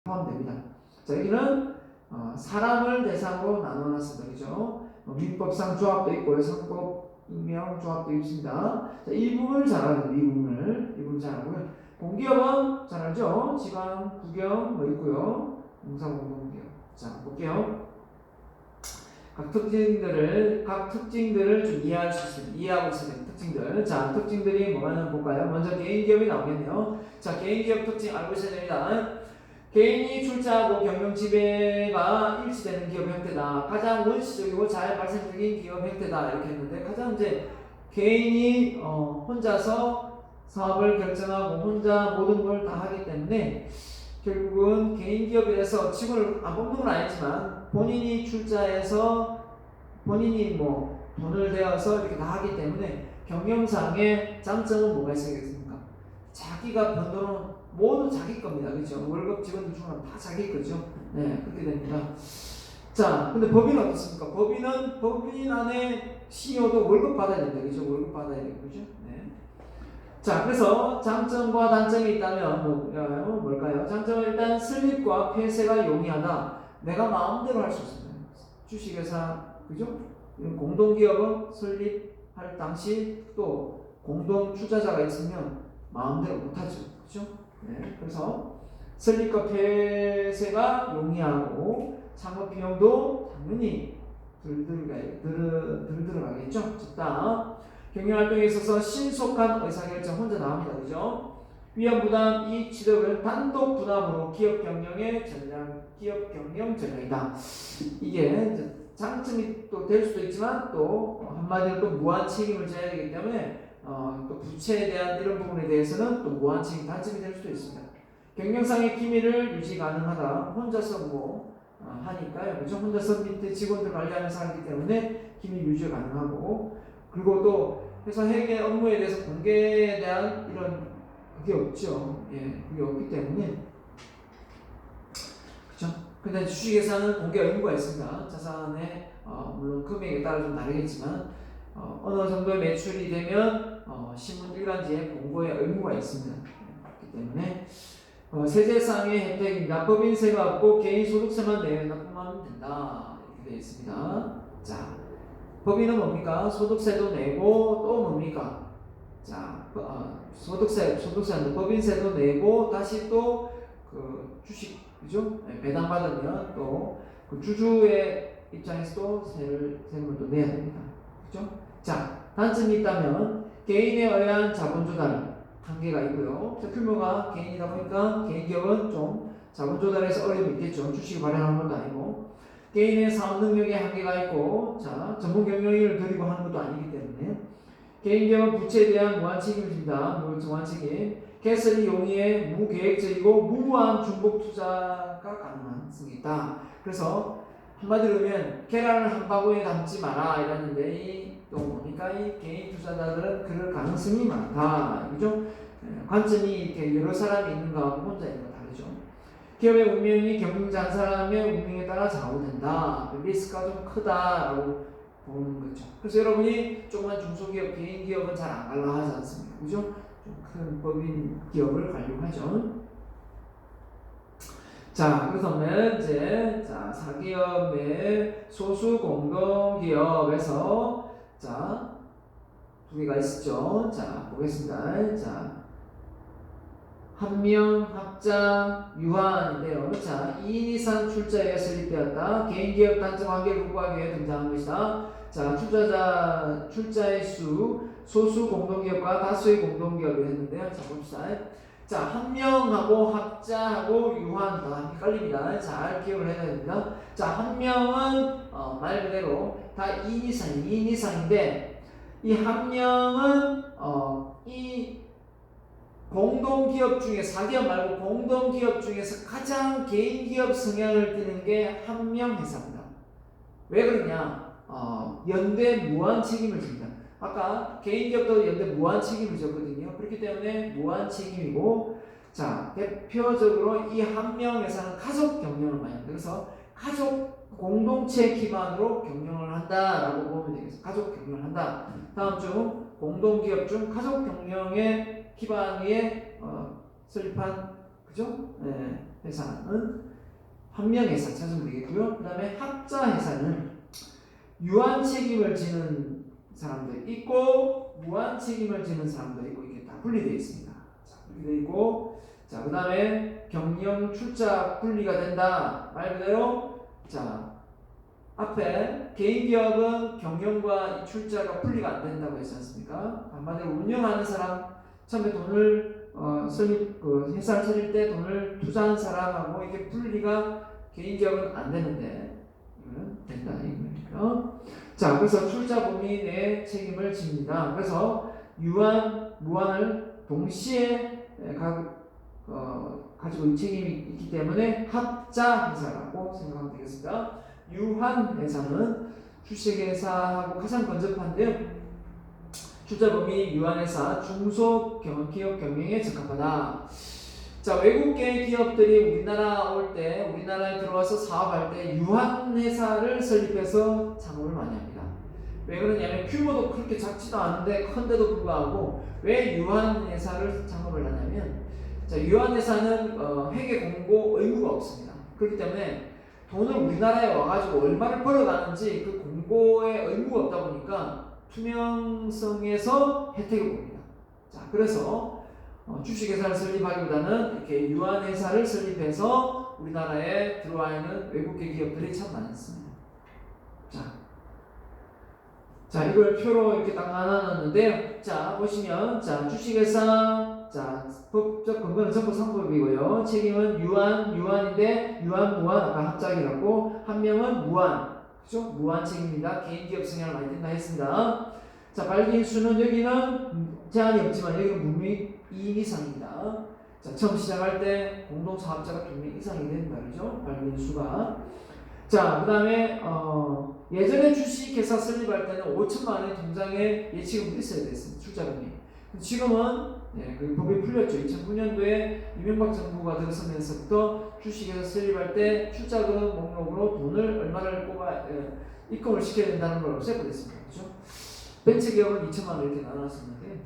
포함됩니다. 자, 여기는 사람을 대상으로 나눠놨습니다. 그죠? 민법상 조합도 있고요. 상법, 임명, 조합도 있습니다. 자, 이 부분을 잘 알아요. 이 부분 잘 알고요. 공기업은 잘 알죠? 지방, 국영 뭐 있고요. 공사공동기업. 자, 볼게요. 각 특징들을 좀 이해할 수 있습니다. 이해하고 있어야 됩니다. 특징들. 자, 특징들이 뭐가 볼까요? 먼저 개인기업이 나오겠네요. 자, 개인기업 특징 알고 있어야 됩니다. 개인이 출자하고 경영 지배가 일치되는 기업 형태다. 가장 원시적이고 잘 발생적인 기업 형태다. 이렇게 했는데 가장 이제 개인이 혼자서 사업을 결정하고 혼자 모든 걸 다 하기 때문에 결국은 개인 기업이라서 직원을 안 뽑는 건 아니지만 본인이 출자해서 본인이 뭐 돈을 대어서 이렇게 다 하기 때문에 경영상의 장점은 뭐가 있겠습니까? 자기가 번 돈은 모두 자기 겁니다. 그렇죠? 월급 직원들 중에 다 자기 거죠. 네, 그렇게 됩니다. 자, 근데 법인은 어떻습니까? 법인 안에 CEO도 월급 받아야 된다. 그죠? 월급 받아야 되고, 그죠? 네. 자, 그래서 장점과 단점이 있다면 뭘까요? 장점은 일단 설립과 폐쇄가 용이하다. 내가 마음대로 할 수 있습니다. 주식회사, 그죠? 공동기업은 설립할 당시 또 공동 투자자가 있으면 마음대로 못하죠. 그죠? 네, 그래서 설립과 폐쇄가 용이하고 창업 비용도 당연히 덜 들어가겠죠. 적다. 경영활동에 있어서 신속한 의사결정 혼자 나옵니다. 그죠? 위험 부담, 이익 취득을 단독 부담으로 기업 경영 전략이다. 이게 장점이 또 될 수도 있지만 또 한마디로 또 무한 책임을 져야 되기 때문에 또 부채에 대한 이런 부분에 대해서는 또 무한 책임 단점이 될 수도 있습니다. 경영상의 기밀을 유지 가능하다. 혼자서 하니까요. 그죠? 혼자서 밑에 직원들 관리하는 사람이기 때문에 기밀 유지 가능하고, 그리고 또 회사 회계 업무에 대해서 공개에 대한 이런 그게 없죠. 예, 그게 없기 때문에 그렇죠. 근데 주식회사는 공개 의무가 있습니다. 자산의 물론 금액에 따라 좀 다르겠지만 어느 정도의 매출이 되면 신문 일간지에 공고의 의무가 있습니다. 그렇기 때문에 세제상의 혜택입니다. 법인세가 없고 개인 소득세만 납부하면 된다. 이렇게 되어 있습니다. 자, 법인은 뭡니까? 소득세도 내고 또 뭡니까? 자, 소득세는 법인세도 내고 다시 또 그 주식, 그죠? 배당받으면 또 그 주주의 입장에서도 세금을 또 내야 됩니다. 그죠? 자, 단점이 있다면 개인에 의한 자본 조달 한계가 있고요. 규모가 개인이다 보니까 개인 기업은 좀 자본 조달에서 어려움이 있겠죠. 주식을 발행하는 것도 아니고 개인의 사업 능력에 한계가 있고, 자, 전문 경영인을 들이고 하는 것도 아니기 때문에 개인 기업은 부채에 대한 무한 책임을 집니다. 무한 책임. 개설이 용이해 무계획적이고 무모한 중복 투자가 가능한 승이 있다. 그래서 한마디로 하면 계란을 한 바구니에 담지 마라 이랬는데 또 뭡니까? 이 개인 투자자들은 그럴 가능성이 많다. 그죠? 관점이 이렇게 여러 사람이 있는 거하고 혼자 있는 거 다르죠. 기업의 운명이 경영자 한 사람의 운명에 따라 좌우된다. 리스크가 좀 크다라고 보는 거죠. 그래서 여러분이 조그만 중소기업, 개인 기업은 잘 안 가려고 하지 않습니까? 그죠? 좀 큰 법인 기업을 가려고 하죠. 자, 그러면 이제 사기업의 소수 공동기업에서 두 개가 있었죠. 자, 보겠습니다. 자, 함명, 합장, 유한인데요. 자, 2인 이상 출자에 설립되었다. 개인기업 단점 관계를 구하기 위해 등장한 것이다. 자, 출자의 수, 소수 공동기업과 다수의 공동기업을 했는데요. 자, 봅시다. 자, 함명하고 합자하고 유한 다 헷갈립니다. 잘 기억을 해야 됩니다. 자, 함명은 말 그대로 다 2인 이상인데 이 함명은 이 공동기업 중에 사기업 말고 공동기업 중에서 가장 개인기업 성향을 띠는 게 함명회사입니다. 왜 그러냐? 연대 무한 책임을 집니다. 아까 개인기업도 연대 무한 책임을 졌거든요. 그렇기 때문에 무한 책임이고, 자, 대표적으로 이 함명회사는 가족 경영을 많이 합니다. 그래서 가족 공동체 기반으로 경영을 한다라고 보면 되겠습니다. 가족 경영을 한다. 다음 중 공동기업 중 가족 경영의 기반 위에 설립한, 그죠? 네. 회사는 환명회사 찾으면 되겠고요. 그 다음에 합자회사는 유한 책임을 지는 사람들 있고 무한 책임을 지는 사람들 있고 이게 다 분리되어 있습니다. 자, 분리되어 있고 자, 그 다음에 경영 출자 분리가 된다. 말 그대로 자 앞에 개인 기업은 경영과 이 출자가 분리가 안 된다고 했지 않습니까? 한마디로 운영하는 사람 처음에 돈을 회사를 차릴 때 돈을 투자한 사람하고 이게 분리가 개인 기업은 안 되는데 이거는 된다 이거예요. 자, 그래서 출자 범위의 책임을 집니다. 그래서 유한, 무한을 동시에 가지고 있는 책임이 있기 때문에 합자 회사라고 생각하면 되겠습니다. 유한 회사는 주식회사하고 가장 근접한데요. 출자 범위 유한 회사 중소기업 경영에 적합하다. 자, 외국계 기업들이 우리나라에 들어와서 사업할 때 유한 회사를 설립해서 창업을 많이 합니다. 왜 그러냐면 규모도 그렇게 작지도 않은데 큰데도 불구하고 왜 유한 회사를 창업을 하냐면 자, 유한 회사는 회계 공고 의무가 없습니다. 그렇기 때문에 돈을 우리나라에 와가지고 얼마를 벌어가는지 그 공고에 의무가 없다 보니까 투명성에서 혜택을 봅니다. 자, 그래서 주식회사를 설립하기보다는 이렇게 유한회사를 설립해서 우리나라에 들어와 있는 외국계 기업들이 참 많이 있습니다. 자, 이걸 표로 이렇게 딱 나눠놨는데요. 자, 보시면, 자, 주식회사, 자, 법적 근거는 전부 상법이고요. 책임은 유한인데, 무한, 아까 합작이라고, 한 명은 무한, 그죠? 무한 책임입니다. 개인 기업 성향을 많이 띈다 했습니다. 자, 발기인수는 여기는 제한이 없지만, 여기는 무명이 2인 이상입니다. 자, 처음 시작할 때 공동사업자가 2명 이상이 된다, 그죠? 발기인수가. 자, 그 다음에 예전에 주식회사 설립할 때는 5천만 원의 통장에 예치금이 있어야 됐습니다. 출자금이. 지금은 그 법이 풀렸죠. 2009년도에 이명박 정부가 들어서면서부터 주식회사 설립할 때 출자금 목록으로 돈을 얼마를 입금을 시켜야 된다는 걸 없애버렸습니다. 그렇죠? 벤처기업은 2천만 원 이렇게 나눴었는데,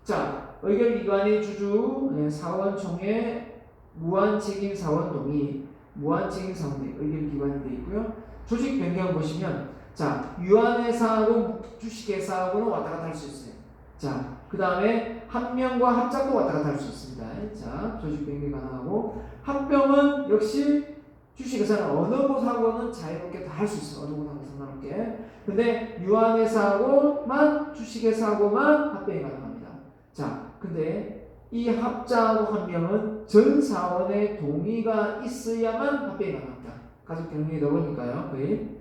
자, 의결기관의 주주 사원총회 무한책임 사원 동의 무한책임 사원의 의결기관이 되어 있고요. 조직 변경 보시면 자, 유한회사하고 주식회사하고는 왔다 갔다 할 수 있어요. 자, 그 다음에 합명과 합작도 왔다 갔다 할 수 있습니다. 자, 조직 변경이 가능하고 합병은 역시 주식회사는 어느 곳하고는 자유롭게 다 할 수 있어요. 어느 곳하고 상관없게. 근데 유한회사하고만 주식회사하고만 합병이 가능합니다. 자, 근데 이 합자하고 합명은 전 사원의 동의가 있어야만 합병이 가능합니다. 가족 경영이 넣으니까요, 거의.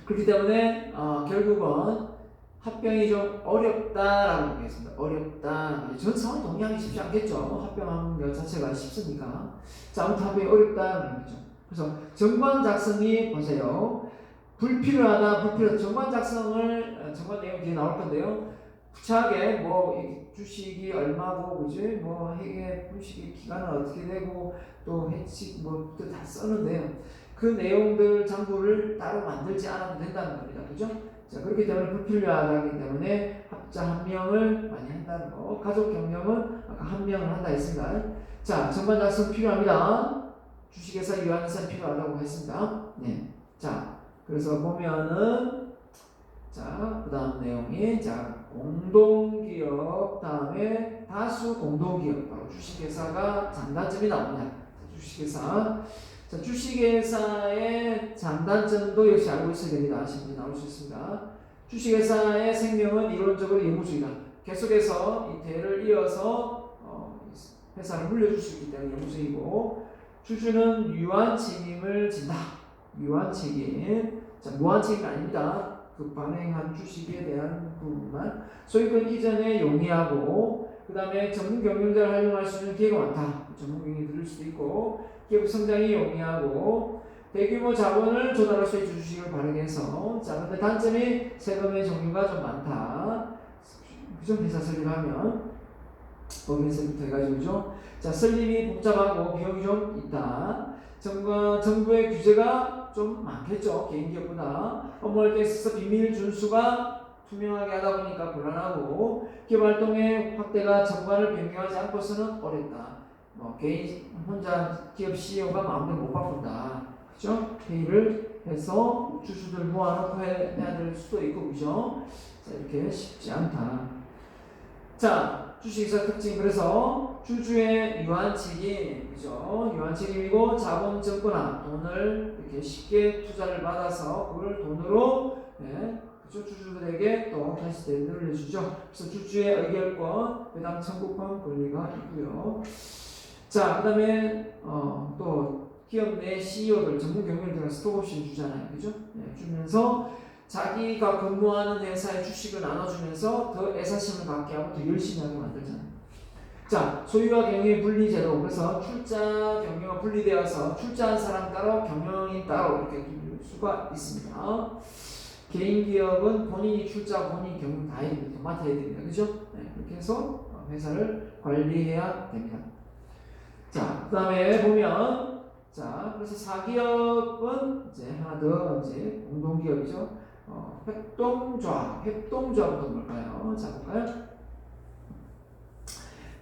그렇기 때문에 결국은 합병이 좀 어렵다라고 보겠습니다. 어렵다. 전 사원 동의하기 쉽지 않겠죠. 합병하는 것 자체가 쉽습니까? 자, 아무튼 합병이 어렵다는 거죠. 그래서 정관 작성이 보세요. 불필요하다. 정관 작성을 정관 내용 뒤에 나올 건데요. 구차하게 주식이 얼마고 그지 회계 분식의 기간은 어떻게 되고 또 해치 다 쓰는데요. 그 내용들 장부를 따로 만들지 않아도 된다는 겁니다. 그죠? 자, 그렇기 때문에 불필요하기 때문에 합자 합명을 많이 한다는 거. 가족 경영은 아까 합명을 한다 했습니다. 자, 정관 작성 필요합니다. 주식회사 유한회사 필요하다고 했습니다. 네. 자, 그래서 보면은 자, 그 다음 내용이 자, 공동기업 다음에 다수 공동기업 바로 주식회사가 장단점이 나옵니다. 주식회사 자, 주식회사의 장단점도 역시 알고 있어야 됩니다. 신문이 나올 수 있습니다. 주식회사의 생명은 이론적으로 예무주의다. 계속해서 이 대를 이어서 회사를 물려줄 수 있기 때문에 예무주의고 주주는 유한 책임을 진다. 유한 책임. 자, 무한 책임이 아닙니다. 그 발행한 주식에 대한 부분만 소유권 이전에 용이하고 그 다음에 전문 경영자를 활용할 수 있는 기회가 많다. 전문 경영이 들을 수도 있고 기업 성장이 용이하고 대규모 자본을 조달할 수 있는 주식을 발행해서 자, 근데 단점이 세금의 종류가 좀 많다. 그죠? 회사 설립하면 법인세부터 해가지고죠. 자, 설립이 복잡하고 비용이 좀 있다. 정부의 규제가 좀 많겠죠. 개인기업보다. 업무활동에 있어서 비밀 준수가 투명하게 하다 보니까 곤란하고 기업 활동의 확대가 정관을 변경하지 않고서는 어렵다. 개인 혼자 기업 CEO가 마음대로 못 바꾼다. 그죠? 회의를 해서 주주들 모아놓고 해야 될 수도 있고, 그죠? 자, 이렇게 쉽지 않다. 자, 주식회사 특징. 그래서 주주의 유한 책임, 그죠? 유한 책임이고 자본 증거나 돈을 이렇게 쉽게 투자를 받아서 그걸 돈으로, 네, 그죠? 주주들에게 또 다시 되돌려주죠. 그래서 주주의 의결권, 배당 청구권 권리가 있고요. 자, 그다음에 또 기업 내 CEO들 전문 경영들은 스톡옵션 주잖아요, 그죠? 네, 주면서 자기가 근무하는 회사의 주식을 나눠주면서 더 애사심을 갖게 하고 더 열심히 하게 만들잖아요. 자, 소유와 경영의 분리제도. 그래서 출자 경영과 분리되어서 출자한 사람 따로 경영인 따로 이렇게 둘 수가 있습니다. 개인 기업은 본인이 출자, 본인이 경영 다 해야 됩니다. 맡아야 됩니다. 그죠? 네, 그렇게 해서 회사를 관리해야 됩니다. 자, 그 다음에 보면, 자, 그래서 사기업은 이제 하나 더 이제 공동기업이죠. 협동조합은 뭘까요? 자, 볼까요?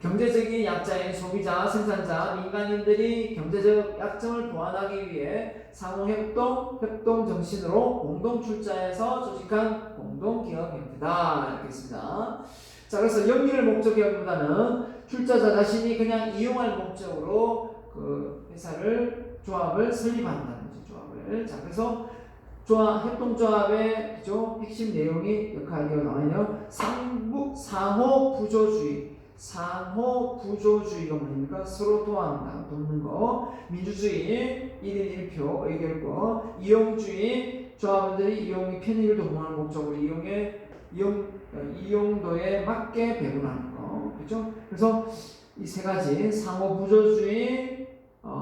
경제적인 약자인 소비자, 생산자, 민간인들이 경제적 약점을 보완하기 위해 상호협동 정신으로 공동출자해서 조직한 공동기업 형태다. 이렇게 있습니다. 자, 그래서 영리를 목적이기보다는 출자자 자신이 그냥 이용할 목적으로 그 회사를, 조합을 설립한다는 거죠. 조합을. 자, 그래서 협동조합의 그죠? 핵심 내용이 역할이 나와있네요. 상호 부조주의가 뭡니까? 서로 도와한다, 돕는 거. 민주주의, 1인 1표, 의결권. 이용주의, 조합원들이 이용의 편익을 도모하는 목적으로 이용도에 맞게 배분하는 거. 그죠? 그래서 이 세 가지, 상호 부조주의,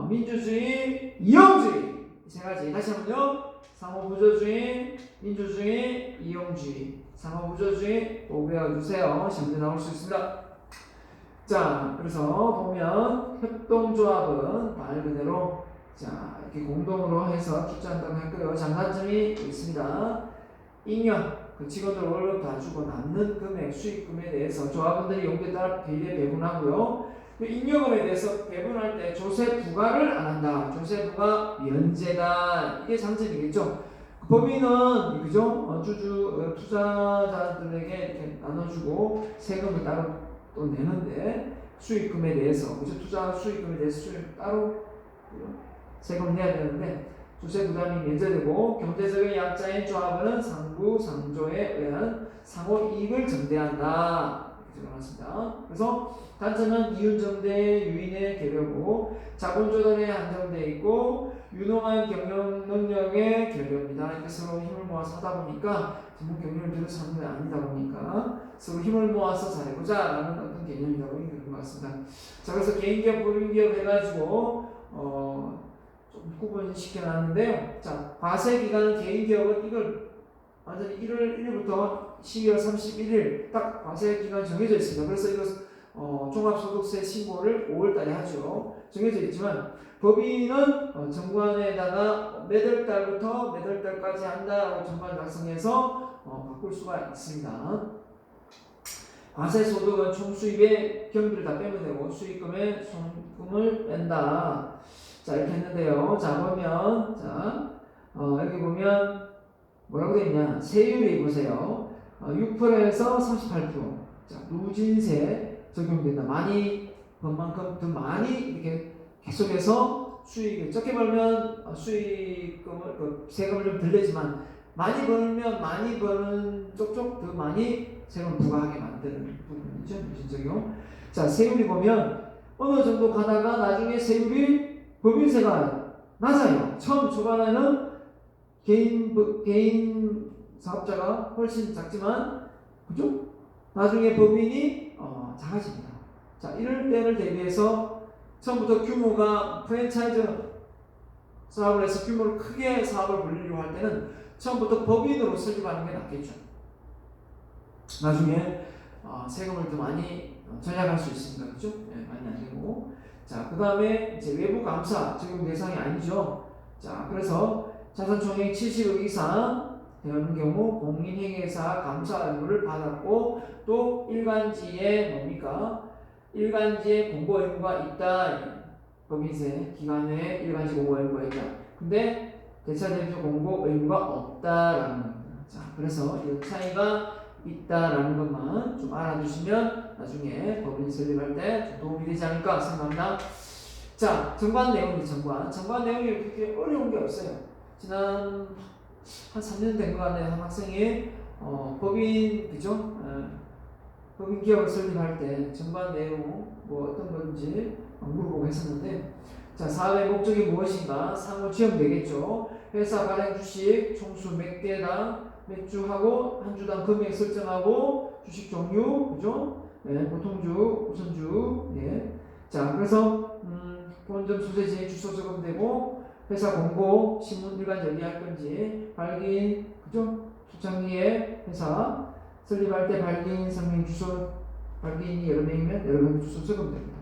민주주의, 이용주의. 이 세 가지. 다시 한번요. 상호부조주의, 민주주의, 이용주의. 상호부조주의 꼭 외워주세요. 시험에 나올 수 있습니다. 자, 그래서 보면 협동조합은 말 그대로 자 이렇게 공동으로 해서 출자한다고 했고요. 장단점이 있습니다. 잉여, 그 직원들 월급 다 주고 남는 금액, 수익금에 대해서 조합원들이 용도에 따라 비례 배분하고요. 잉여금에 대해서 배분할 때 조세 부과를 안 한다. 조세 부과 면제다. 이게 장점이겠죠. 법인은 그죠? 투자자들에게 이렇게 나눠주고 세금을 따로 또 내는데 수익금에 대해서 그죠? 투자 수익금에 대해서 수익 따로 세금 내야 되는데 조세 부담이 면제되고 경제적인 약자인 조합은 상부 상조에 의한 상호 이익을 전대한다. 이렇게 적어놨습니다. 그래서 단점은 이윤정대 유인의 계려고 자본조달에 한정되어 있고 유능한 경영 능력의 결여입니다. 이렇게 서로 힘을 모아서 하다 보니까 전문 경영을 비롯한 게 아니다 보니까 서로 힘을 모아서 잘해보자 라는 어떤 개념이라고 있는 것 같습니다. 자, 그래서 개인기업, 법인기업 해가지고 좀 구분시켜놨는데요. 자, 과세기간은 개인기업은 이걸 완전히 1월 1일부터 12월 31일 딱 과세기간 정해져 있습니다. 그래서 이거 종합소득세 신고를 5월달에 하죠. 정해져 있지만 법인은 정관에다가 매달 달부터 매달 달까지 한다라고 정관 작성해서 바꿀 수가 있습니다. 과세소득은 총수입의 경비를 다 빼면 되고 수익금에 손금을 뺀다. 자, 이렇게 했는데요. 자, 보면 여기 보면 뭐라고 되어 있냐? 세율이 보세요. 6%에서 38%. 자, 누진세 적용된다. 많이 번 만큼 더 많이 이렇게 계속해서 수익을 적게 벌면 수익금을 세금을 좀 덜 내지만 많이 벌면 많이 버는 쪽쪽 더 많이 세금을 부과하게 만드는 부분이죠. 누진 적용. 자, 세율이 보면 어느 정도 가다가 나중에 세율이 법인세가 낮아요. 처음 초반에는 개인 사업자가 훨씬 작지만 그죠? 나중에 법인이 작아집니다. 자, 이럴 때를 대비해서 처음부터 규모가 프랜차이즈 사업을 해서 규모를 크게 사업을 벌리려고 할 때는 처음부터 법인으로 설립하는 게 낫겠죠. 나중에 세금을 더 많이 절약할 수 있으니까 그죠? 네, 많이 안 되고. 자, 그 다음에 이제 외부 감사 적용 대상이 아니죠. 자, 그래서 자산총액 70억 이상 되는 경우 공인회계사 감사 의무를 받았고 또 일간지에 뭡니까? 일간지에 공고 의무가 있다. 법인세 기간 내에 일간지 공고 의무가 있다. 근데 대차 대표 공고 의무가 없다라는 겁니다. 자, 그래서 이 차이가 있다라는 것만 좀 알아두시면 나중에 법인 설립할 때 좀 도움이 되지 않을까 생각합니다. 자, 정관 내용이 정관 내용이 그렇게 어려운 게 없어요. 지난 한 3년 된 것 같네요. 한 학생이 법인 그죠? 법인 기업을 설립할 때 정관 내용 뭐 어떤 건지 물어보고 했었는데, 자, 사업의 목적이 무엇인가? 상호 지원 되겠죠. 회사 발행 주식 총수 몇 개당 몇 주하고 한 주당 금액 설정하고 주식 종류 그죠? 네, 보통주, 우선주. 예. 자, 그래서 본점 소재지 주소 적음되고 회사 공고 신문 일간 열리할 건지 발기인 그죠? 초창기에 회사 설립할 때 발기인 성명 주소 발기인이 여러 명이면 여러 명 주소 적음됩니다.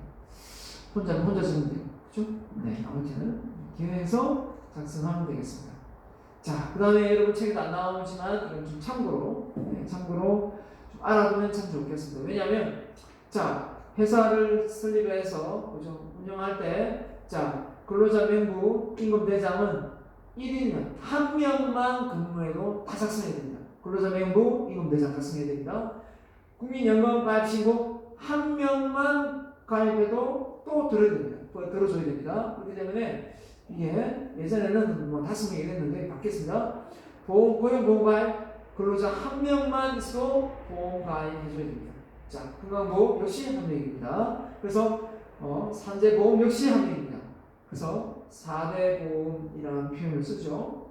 혼자는 혼자 적음돼요. 그죠? 네, 아무튼 이렇게 해서 작성하면 되겠습니다. 자, 그 다음에 여러분 책에도 안 나오지만 이건 좀 참고로 좀 알아두면 참 좋겠습니다. 왜냐하면 자, 회사를 설립해서 그죠? 운영할 때 자, 근로자 명부 임금대장은 1인은 한 명만 근무해도 다 작성해야 됩니다. 근로자 명부 임금대장 작성해야 됩니다. 국민연금 가입 신고 한 명만 가입해도 또 들어야 됩니다. 들어줘야 됩니다. 그렇기 때문에 이게 예전에는 뭐 5명이 이랬는데 바뀌었습니다. 고용보험 가입 근로자 한 명만 있어도 보험 가입해줘야 됩니다. 자, 건강보험 역시 한 명입니다. 그래서 산재보험 역시 한 명입니다. 그래서 4대 보험이라는 표현을 쓰죠.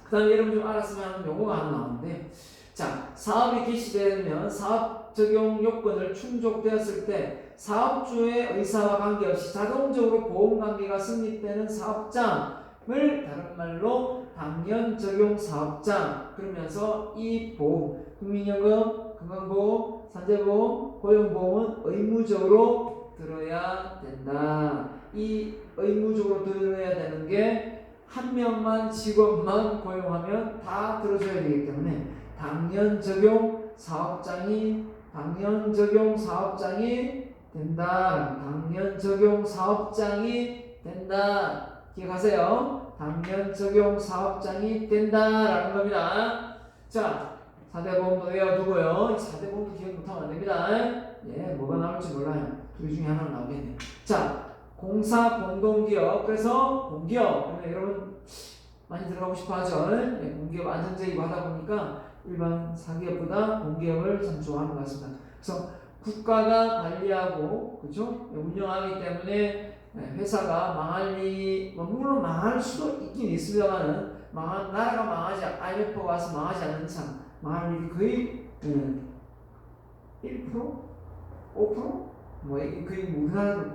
그 다음에 여러분 좀 알았으면 하는 용어가 하나 나오는데, 자, 사업이 개시되면 사업 적용 요건을 충족되었을 때 사업주의 의사와 관계없이 자동적으로 보험관계가 성립되는 사업장을 다른 말로 당연 적용 사업장 그러면서 이 보험, 국민연금, 건강보험, 산재보험, 고용보험은 의무적으로 들어야 된다. 이 의무적으로 들어야 되는 게 한 명만 직원만 고용하면 다 들어줘야 되기 때문에 당연 적용 사업장이 된다. 당연 적용 사업장이 된다. 기억하세요. 당연 적용 사업장이 된다라는 겁니다. 자, 4대 보험도 외워두고요. 4대 보험도 기억 못하면 안 됩니다. 예, 뭐가 나올지 몰라요. 둘 중에 하나 나오겠네요. 자, 공사 공동기업, 그래서 공기업, 그러면 여러분 많이 들어가고 싶어 하죠. 예, 공기업 안정적이고 하다 보니까 일반 사기업보다 공기업을 참 좋아하는 것 같습니다. 그래서 국가가 관리하고 그죠? 운영하기 때문에 회사가 물론 망할 수도 있긴 있습니다만은 나라가 망하지 IMF가 와서 망하지 않는 이상 망할 일이 거의 1%? 5%? 뭐 거의 우리나라도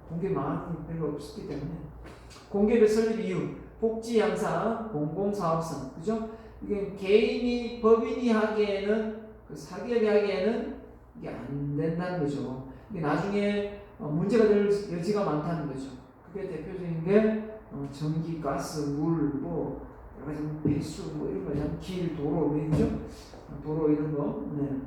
공기업 망하는 일 별로 없었기 때문에 공기업의 설립 이유 복지 향상, 공공사업성, 그죠? 이게 개인이 법인이 하기에는 그 사기업이 하기에는 이게 안 된다는 거죠. 이게 나중에 문제가 될 여지가 많다는 거죠. 그게 대표적인 게 전기, 가스, 물, 뭐 여러 가지 배수, 뭐 이런 거죠. 길, 도로, 그죠? 도로 이런 거. 네.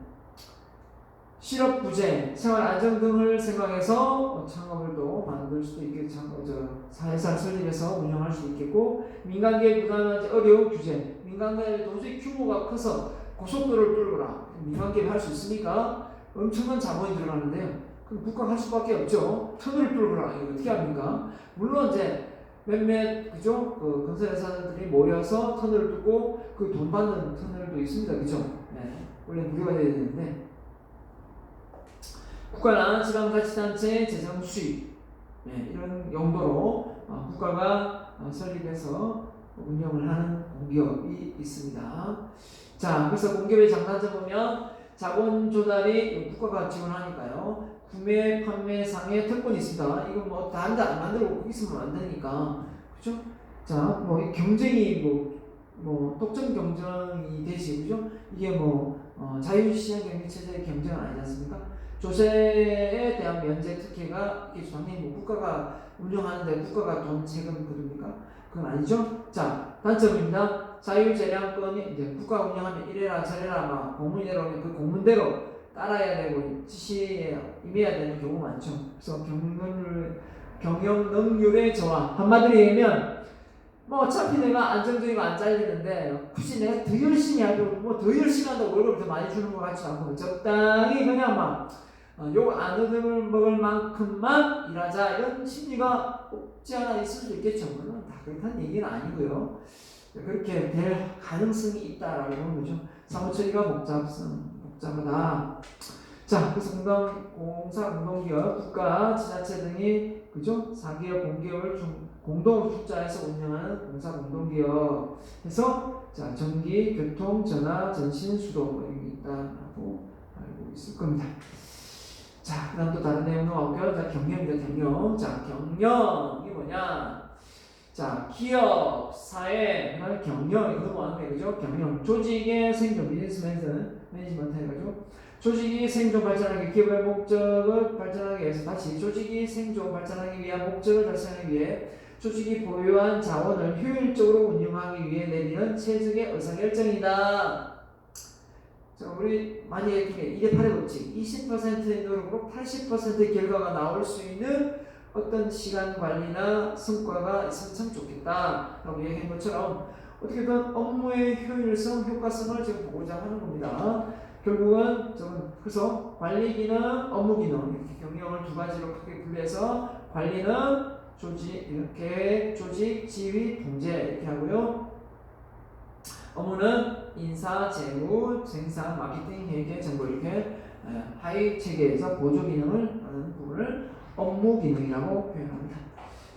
실업 부재, 생활 안정 등을 생각해서 창업을 또 만들 수도 있겠고, 사회사를 설립해서 운영할 수 있겠고, 민간기업이 부담하지 어려운 규제, 민간기업이 도저히 규모가 커서 고속도로를 뚫거나 민간기업이 할 수 있으니까 엄청난 자본이 들어가는데요. 그럼 국가가 할 수밖에 없죠. 터널을 뚫거나 이거 어떻게 합니까? 물론 이제 몇몇 그죠? 그 건설회사들이 모여서 터널을 뚫고 그 돈 받는 터널도 있습니다, 그죠? 네, 원래 무료가 돼야 되는데. 국가나 지방자치단체의 재정 수입 이런 용도로 국가가 설립해서 운영을 하는 공기업이 있습니다. 자, 그래서 공기업의 장단점 보면 자본 조달이 국가가 지원하니까요. 구매, 판매상의 특권이 있습니다. 이건 뭐 다른 데 안 만들고 거기 있으면 안 되니까, 그죠? 자, 뭐 경쟁이 뭐 독점 경쟁이 되지, 그죠? 이게 자유시장 경제 체제의 경쟁은 아니지 않습니까? 조세에 대한 면제 특혜가 이게 당연히 국가가 운영하는데 국가가 돈 세금 거둡니까? 그건 아니죠. 자, 단점입니다. 자유재량권이 이제 국가 운영하면 이래라 저래라 막 공문이 내려오면 그 공문대로 따라야 되고 지시에 임해야 되는 경우가 많죠. 그래서 경영 능률의 저하. 한마디로 얘기하면 뭐 어차피 내가 안정적이고 안 잘리는데 굳이 내가 더 열심히 하고 뭐 더 열심히 한다고 월급을 더 많이 주는 것 같지 않고 적당히 그냥 막 욕 안 얻어먹을 만큼만 일하자 이런 심리가 없지 않아 있을 수도 있겠죠. 물론 다 그렇다는 얘기는 아니고요. 그렇게 될 가능성이 있다라고 보는 거죠. 사무처리가 복잡하다. 자, 그래서 공사, 공동기업, 국가, 지자체 등이 그죠? 사기업, 공기업을 공동으로 투자해서 운영하는 공사, 공동기업 해서 자, 전기, 교통, 전화, 전신, 수도 뭐 이런 게 있다라고 알고 있을 겁니다. 자, 그 다음 또 다른 내용 나올게요. 자, 경영입니다. 경영. 자, 경영이 뭐냐? 자, 기업, 사회, 경영 이거 넘어가는 거예요. 그죠? 경영. 조직의 생존, 비즈니스 매니지먼트 해가지고 조직이 생존 발전하기 기업의 목적을 발전하기 위해서 다시 조직이 생존 발전하기 위한 목적을 달성하기 위해 조직이 보유한 자원을 효율적으로 운용하기 위해 내리는 최적의 의사결정이다. 자, 우리 많이 얘기해 2대8의 법칙 20%의 노력으로 80%의 결과가 나올 수 있는 어떤 시간 관리나 성과가 있으면 참 좋겠다 라고 얘기한 것처럼 어떻게든 업무의 효율성, 효과성을 지금 보고자 하는 겁니다. 결국은 그래서 관리 기능, 업무 기능 이렇게 경영을 두 가지로 크게 분리해서 관리는 조직, 계획, 조직, 지휘, 통제 이렇게 하고요. 업무는 인사, 재무, 생산, 마케팅, 회계, 정보 이렇게 하위 체계에서 보조 기능을 하는 부분을 업무 기능이라고 표현합니다.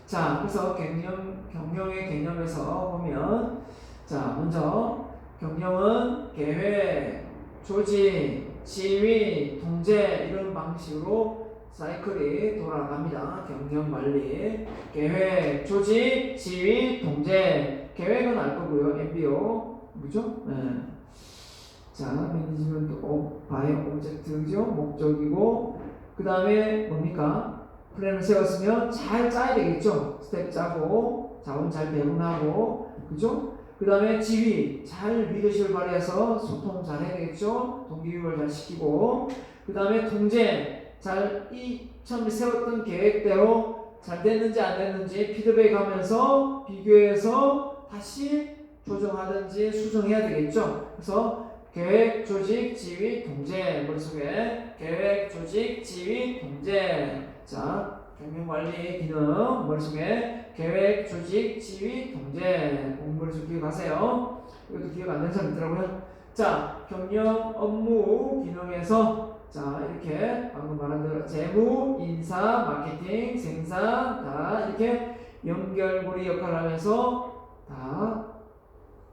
자, 그래서 경영의 개념에서 보면 자, 먼저 경영은 계획, 조직, 지휘, 통제 이런 방식으로 사이클이 돌아갑니다. 경영 관리, 계획, 조직, 지휘, 통제. 계획은 알 거고요. MBO, 그죠? 네. 자, 매니지먼트 바이 오브젝트죠. 목적이고, 그 다음에 뭡니까? 플랜을 세웠으면 잘 짜야 되겠죠. 스텝 짜고, 자원 잘 배분하고, 그죠? 그 다음에 지휘, 잘 리더십을 발휘해서 소통 잘 해야 되겠죠. 동기유발 잘 시키고, 그 다음에 통제, 잘 처음에 세웠던 계획대로 잘 됐는지 안 됐는지 피드백하면서 비교해서 다시 조정하든지 수정해야 되겠죠. 그래서 계획, 조직, 지휘, 통제 머릿속에 계획, 조직, 지휘, 통제. 자, 경영관리 기능 머릿속에 계획, 조직, 지휘, 통제 공부를 좀 기억하세요. 이것도 기억 안 되는 사람 있더라고요. 자, 경영 업무 기능에서 자, 이렇게 방금 말한 대로 재무, 인사, 마케팅, 생산 다 이렇게 연결고리 역할을 하면서 다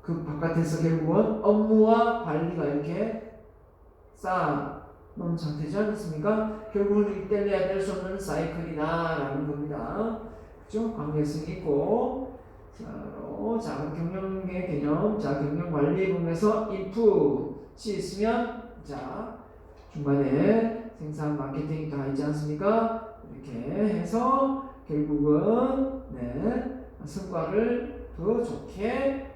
그 바깥에서 결국은 업무와 관리가 이렇게 쌓아놓은 상태지 않습니까? 결국은 뗄래야 뗄 수 없는 사이클이다라는 겁니다. 그죠? 관계성이 있고 자, 경영의 개념, 자, 경영관리 부분에서 input이 있으면 자, 중간에 생산, 마케팅이 다 있지 않습니까? 이렇게 해서 결국은 성과를 더 좋게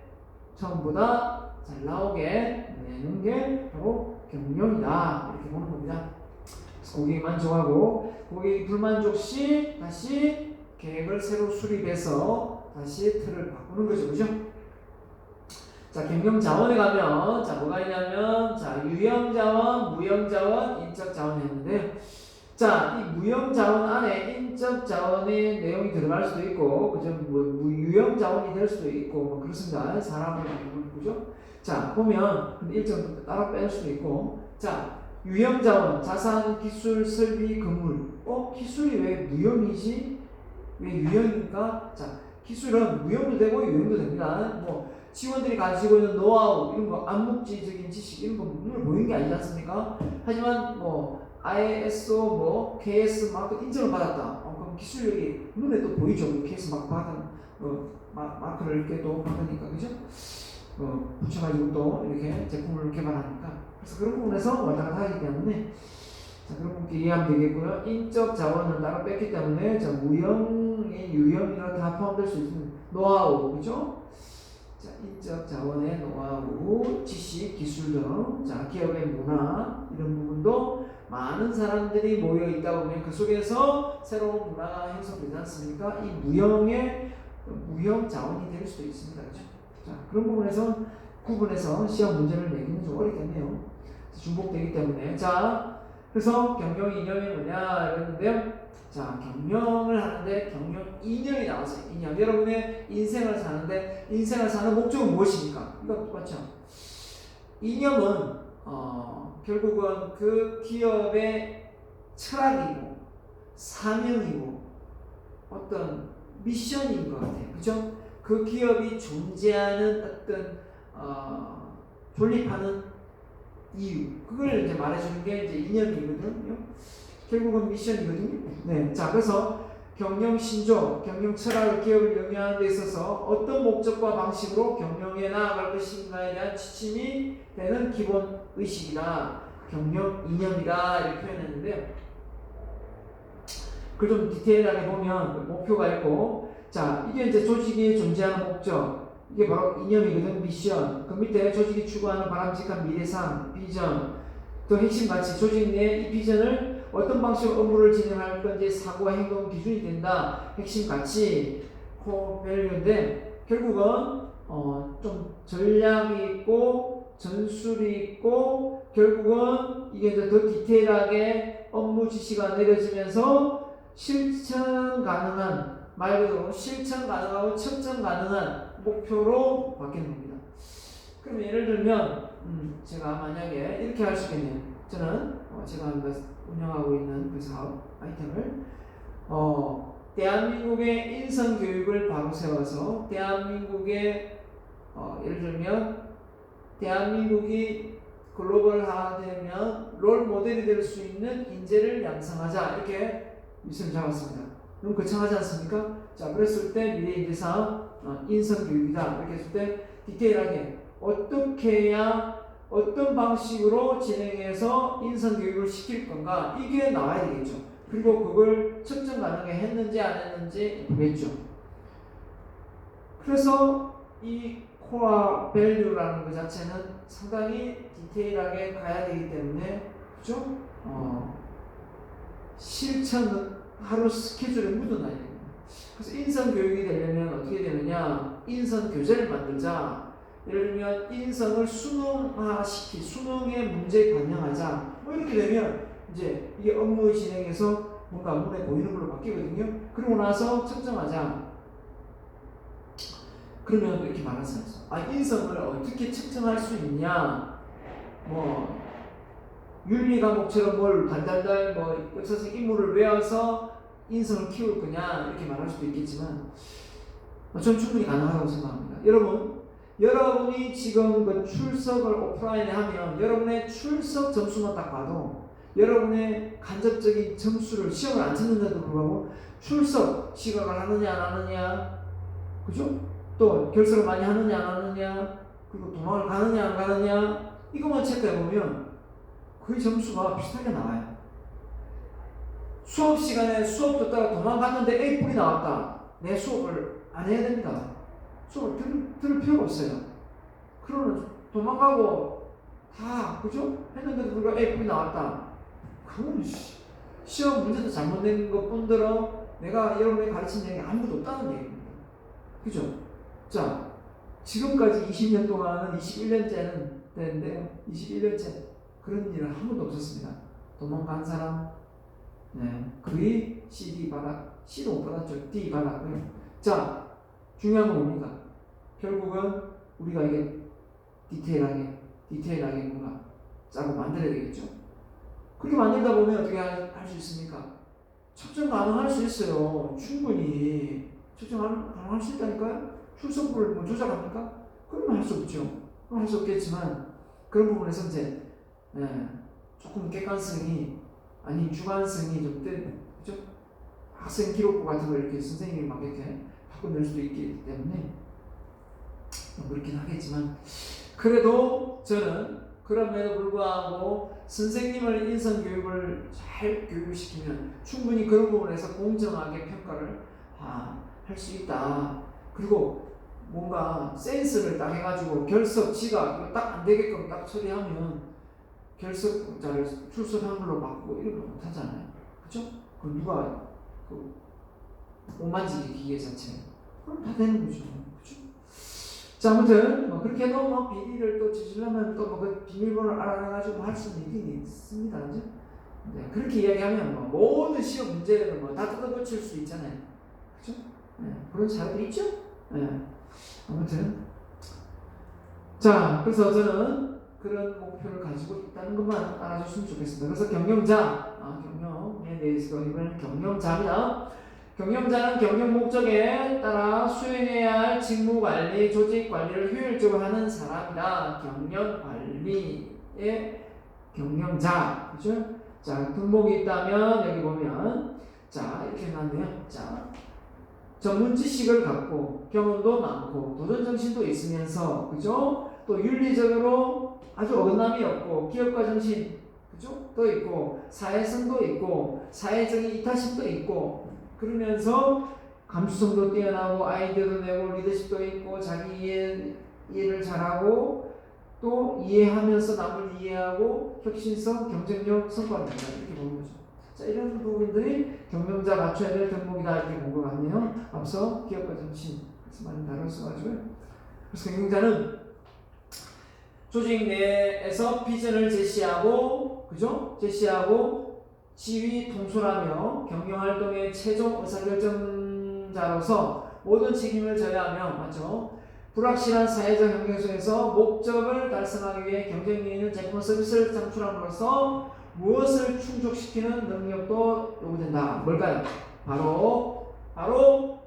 처음보다 잘 나오게 내는 게 바로 경영이다 이렇게 보는 겁니다. 고객이 만족하고 고객이 불만족 시 다시 계획을 새로 수립해서 다시 틀을 바꾸는 거죠. 그죠? 자, 경영 자원에 가면 자, 뭐가 있냐면 자, 유형 자원, 무형 자원, 인적 자원 했는데요. 자, 이 무형 자원 안에 인적 자원의 내용이 들어갈 수도 있고, 그죠? 유형 자원이 될 수도 있고, 뭐 그렇습니다. 사람을 그죠? 자, 보면 일정 따로 뺄 수도 있고, 자, 유형 자원, 자산, 기술, 설비, 건물. 기술이 왜 무형이지? 왜 유형입니까? 자, 기술은 무형도 되고 유형도 됩니다. 뭐 직원들이 가지고 있는 노하우 이런 거 암묵지적인 지식 이런 거 눈에 보이는 게 아니지 않습니까? 하지만 뭐 ISO 뭐 KS 마크 인정을 받았다. 그럼 기술력이 눈에 또 보이죠. KS 마크 받은 마크를 이렇게 또 받으니까 그죠? 붙여가지고 또 이렇게 제품을 개발하니까 그래서 그런 부분에서 왔다 갔다 하기 때문에 자, 그런 부분 이해하면 되겠고요. 인적 자원은 따로 뺐기 때문에 자, 무형이 유형이나 다 포함될 수 있는 노하우 그죠? 자, 인적 자원의 노하우, 지식, 기술 등, 자, 기업의 문화 이런 부분도 많은 사람들이 모여 있다 보면 그 속에서 새로운 문화가 형성되지 않습니까? 이 무형 자원이 될 수도 있습니다. 그렇죠? 자, 그런 부분에서 구분해서 시험 문제를 내기는 좀 어렵겠네요. 중복되기 때문에. 자, 그래서 경영 이념이 뭐냐 이랬는데요. 자, 경영을 하는데 경영 이념이 나왔어요. 이념. 여러분의 인생을 사는데 인생을 사는 목적은 무엇입니까? 이거 똑같죠. 이념은 결국은 그 기업의 철학이고 사명이고 어떤 미션인 것 같아요. 그죠? 그 기업이 존재하는 어떤 존립하는 이유, 그걸 이제 말해주는 게 이제 이념이거든요. 결국은 미션이거든요. 네, 자, 그래서 경영 신조, 경영 철학을 기업을 영위하는 데 있어서 어떤 목적과 방식으로 경영에 나아갈 것인가에 대한 지침이 되는 기본 의식이다. 경영 이념이다. 이렇게 표현했는데요. 그걸 좀 디테일하게 보면 목표가 있고, 자, 이게 이제 조직이 존재하는 목적, 이게 바로 이념이거든. 미션. 그 밑에 조직이 추구하는 바람직한 미래상, 비전, 또 핵심 가치, 조직 내 이 비전을 어떤 방식으로 업무를 진행할 건지 사고와 행동 기준이 된다. 핵심 가치, 코 밸류인데 결국은 좀 전략이 있고 전술이 있고 결국은 이게 이제 더 디테일하게 업무 지시가 내려지면서 실천 가능한 말 그대로 실천 가능하고 측정 가능한 목표로 바뀌는 겁니다. 그럼 예를 들면 제가 만약에 이렇게 할 수 있겠네요. 저는 제가 운영하고 있는 그 사업 아이템을 대한민국의 인성 교육을 바로 세워서 대한민국의 예를 들면 대한민국이 글로벌화되면 롤 모델이 될 수 있는 인재를 양성하자 이렇게 미션을 잡았습니다. 너무 거창하지 않습니까? 자, 그랬을 때 미래 인재상 인성 교육이다 이렇게 했을 때 디테일하게 어떻게 해야 어떤 방식으로 진행해서 인성 교육을 시킬 건가 이게 나와야 되겠죠. 그리고 그걸 측정 가능하게 했는지 안 했는지 보겠죠. 그래서 이 코어 밸류라는 것 자체는 상당히 디테일하게 가야 되기 때문에 그죠? 실천은 하루 스케줄에 묻어놔야 됩니다. 그래서 인성 교육이 되려면 어떻게 되느냐? 인성 교재를 만들자. 예를 들면 인성을 수능화시키, 수능의 문제에 반영하자. 뭐 이렇게 되면 이제 이게 업무 진행에서 뭔가 눈에 보이는 걸로 바뀌거든요. 그러고 나서 측정하자. 그러면 이렇게 말할 수 있어. 인성을 어떻게 측정할 수 있냐? 뭐 윤리 과목처럼 뭘 달달달 뭐 역사적 인물을 외워서 인성을 키울 거냐 이렇게 말할 수도 있겠지만 저는 충분히 가능하다고 생각합니다. 여러분이 지금 그 출석을 오프라인에 하면 여러분의 출석 점수만 딱 봐도 여러분의 간접적인 점수를 시험을 안 치는데도 불구하고 출석 시각을 하느냐 안 하느냐 그죠? 또 결석을 많이 하느냐 안 하느냐 그리고 도망을 가느냐 안 가느냐 이것만 체크해보면 그 점수가 비슷하게 나와요. 수업 시간에 수업 듣다가 도망갔는데 A뿔이 나왔다. 내 수업을 안 해야 됩니다. 수업을 들을 필요가 없어요. 그러면 도망가고 다 그죠? 했는데도 불구하고 A뿔이 나왔다. 그건 시험 문제도 잘못된 것 뿐더러 내가 여러분이 가르친 내용이 아무것도 없다는 얘기입니다. 그죠? 자, 지금까지 20년 동안은 21년째는 되는데요. 21년째 그런 일은 한 번도 없었습니다. 도망간 사람, 거의 CD 바닥, C도 못 받았죠. D 바닥. 자, 중요한 건 뭡니까? 결국은 우리가 이게 디테일하게 뭔가 짜고 만들어야 되겠죠. 그렇게 만들다 보면 어떻게 할 수 있습니까? 측정 가능할 수 있어요. 충분히 측정 가능할 수 있다니까요. 출석부를 뭐 조작합니까? 그러면 할 수 없죠. 그럼 할 수 없겠지만 그런 부분에서 이제 조금 객관성이 아니 주관성이 좀 그죠? 학생 기록부 같은 걸 이렇게 선생님이 막 이렇게 바꿔낼 수도 있기 때문에 그렇긴 하겠지만 그래도 저는 그럼에도 불구하고 선생님을 인성 교육을 잘 교육시키면 충분히 그런 부분에서 공정하게 평가를 할 수 있다. 그리고 뭔가 센스를 딱 해가지고 결석지가 이거 딱 안 되게끔 딱 처리하면 결석자를 출석한 걸로 바꾸고 이런 거 못하잖아요. 그죠? 그 누가 그 오만지기 기계 자체 그럼 다 되는 거죠. 그죠? 자, 아무튼 뭐 그렇게 해도 뭐 비리를 또 저지르려면 또 뭐 그 비밀번호를 알아가지고 할 수는 있긴 있습니다. 그죠? 네, 그렇게 이야기하면 뭐 모든 시험 문제를 뭐 다 뜯어고칠 수 있잖아요. 그죠? 네, 그런 사례도 있죠? 네. 아무튼 자, 그래서 저는 그런 목표를 가지고 있다는 것만 알아주시면 좋겠습니다. 그래서 경영에 대해서 이번에는 경영자입니다. 경영자는 경영 목적에 따라 수행해야 할 직무 관리, 조직 관리를 효율적으로 하는 사람이다. 경영 관리의 경영자, 그죠? 자, 분목이 있다면 여기 보면 자 이렇게 나왔네요. 자, 전문 지식을 갖고 경험도 많고 도전 정신도 있으면서 그죠? 또 윤리적으로 아주 어긋남이 없고 기업가 정신 그죠? 또 있고 사회성도 있고 사회적인 이타심도 있고 그러면서 감수성도 뛰어나고 아이디어도 내고 리더십도 있고 자기 이해를 잘하고 또 이해하면서 남을 이해하고 혁신성, 경쟁력, 성과를 낸다 이렇게 보는 거죠. 자, 이런 부분들이 경영자 갖춰야 될 덕목이다 이렇게 본 것 같네요. 앞서 기업가 정신 그래서 많이 다뤘어가지고요. 그래서 경영자는 조직 내에서 비전을 제시하고 그죠? 제시하고 지휘 통솔하며 경영활동의 최종 의사결정자로서 모든 책임을 져야 하며 맞죠? 불확실한 사회적 환경 속에서 목적을 달성하기 위해 경쟁력 있는 제품 서비스를 창출함으로써 무엇을 충족시키는 능력도 요구된다. 뭘까요? 바로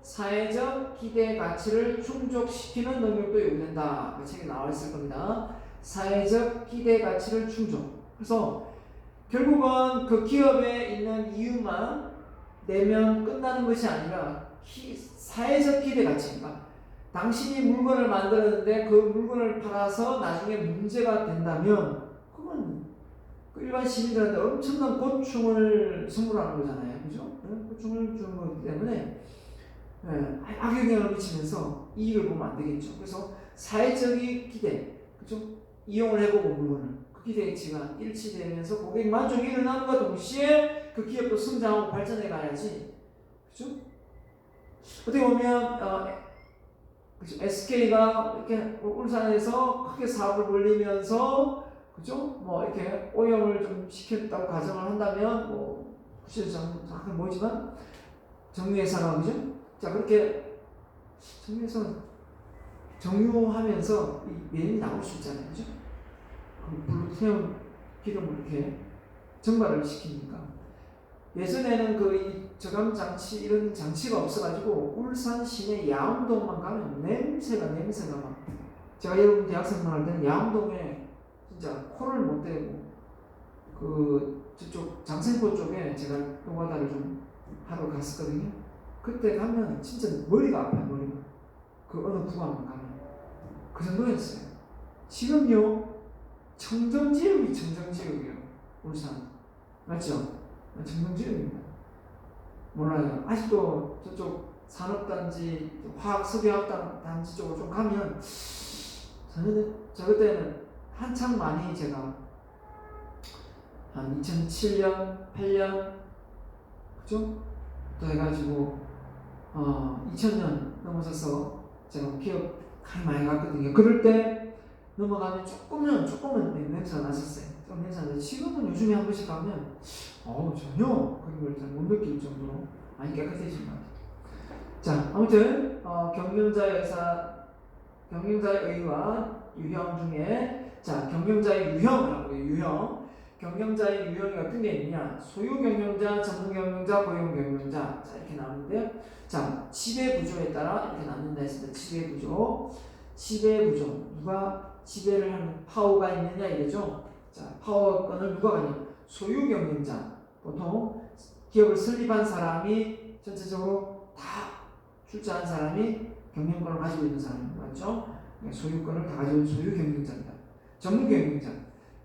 사회적 기대 가치를 충족시키는 능력도 요구된다. 그 책에 나와 있을 겁니다. 사회적 기대 가치를 충족. 그래서 결국은 그 기업에 있는 이유만 내면 끝나는 것이 아니라 사회적 기대 가치입니다. 당신이 물건을 만들었는데 그 물건을 팔아서 나중에 문제가 된다면 그건 일반 시민들한테 엄청난 고충을 선물하는 거잖아요. 그죠? 고충을 주는 거기 때문에 악영향을 미치면서 이익을 보면 안 되겠죠. 그래서 사회적인 기대, 그죠? 이용을 해보고 물건을 그 기대치가 일치되면서 고객 만족이 일어남과 동시에 그 기업도 성장하고 발전해 가야지. 그죠? 어떻게 보면 그죠? SK가 이렇게 울산에서 크게 사업을 벌리면서 그죠? 뭐 이렇게 오염을 좀 시켰다고 가정을 한다면 뭐 구체적으로 정확히 뭐지만 정유회사가 그죠? 자 그렇게 정유회사 정유하면서 이 내용이 나올 수 있잖아요, 그죠? 블루테움 기름을 이렇게 증발을 시키니까 예전에는 그 저감 장치 이런 장치가 없어가지고 울산 시내 야암동만 가면 냄새가 막 제가 여러분 대학생만 할 때는 야암동에 진짜 코를 못 대고 그 저쪽 장생포 쪽에 제가 노가다를 좀 하러 갔었거든요. 그때 가면 진짜 머리가 아파요. 머리가 그 어느 구간만 가면 그 정도였어요. 지금요 청정지역이에요. 울산 맞죠? 청정지역입니다. 몰라요. 아직도 저쪽 산업단지 화학석유화학단지 쪽으로 좀 가면 저 그때는 한창 많이 제가 한 2007년, 8년 그죠? 또 해가지고 2000년 넘어서서 제가 기업 많이 갔거든요. 그럴 때 넘어가면 조금은 냄새가 났었어요. 좀 냄새가 났는데 지금은 요즘에 한 번씩 가면 전혀 그런 걸 잘 못 느낄 정도로 많이 깨끗해진 것 같아요. 자, 아무튼 경영자의 의와 유형 중에 자 경영자의 유형이라고 해요. 유형. 경영자의 유형이 어떤 게 있느냐? 소유 경영자, 전문 경영자, 고용 경영자. 자 이렇게 나오는데요. 자 지배 구조에 따라 이렇게 나눈다 했습니다. 지배 구조. 누가 지배를 하는 파워가 있느냐 이거죠. 자 파워권을 누가 가냐? 소유 경영자. 보통 기업을 설립한 사람이 전체적으로 다 출자한 사람이 경영권을 가지고 있는 사람인 거죠. 소유권을 다 가지고 있는 소유 경영자입니다. 전문 경영자.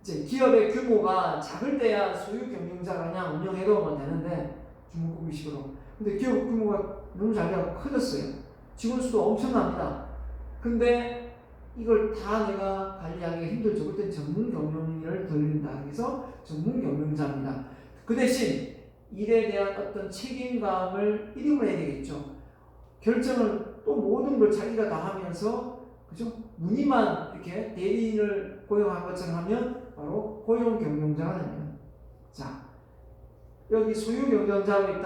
이제 기업의 규모가 작을 때야 소유 경영자가 그냥 운영해도 되는데 주무급식으로. 근데 기업 규모가 너무 잘 돼서 커졌어요. 직원 수도 엄청납니다. 근데 이걸 다 내가 관리하기가 힘들죠. 그때 전문 경영인을 돌린다. 그래서 전문 경영자입니다. 그 대신 일에 대한 어떤 책임감을 이름을 해야 되겠죠. 결정을 또 모든 걸 자기가 다 하면서, 그죠? 문의만 이렇게 대리인을 고용한 것처럼 하면 바로 고용 경영자가 됩니다. 자, 여기 소유 경영자로 있다가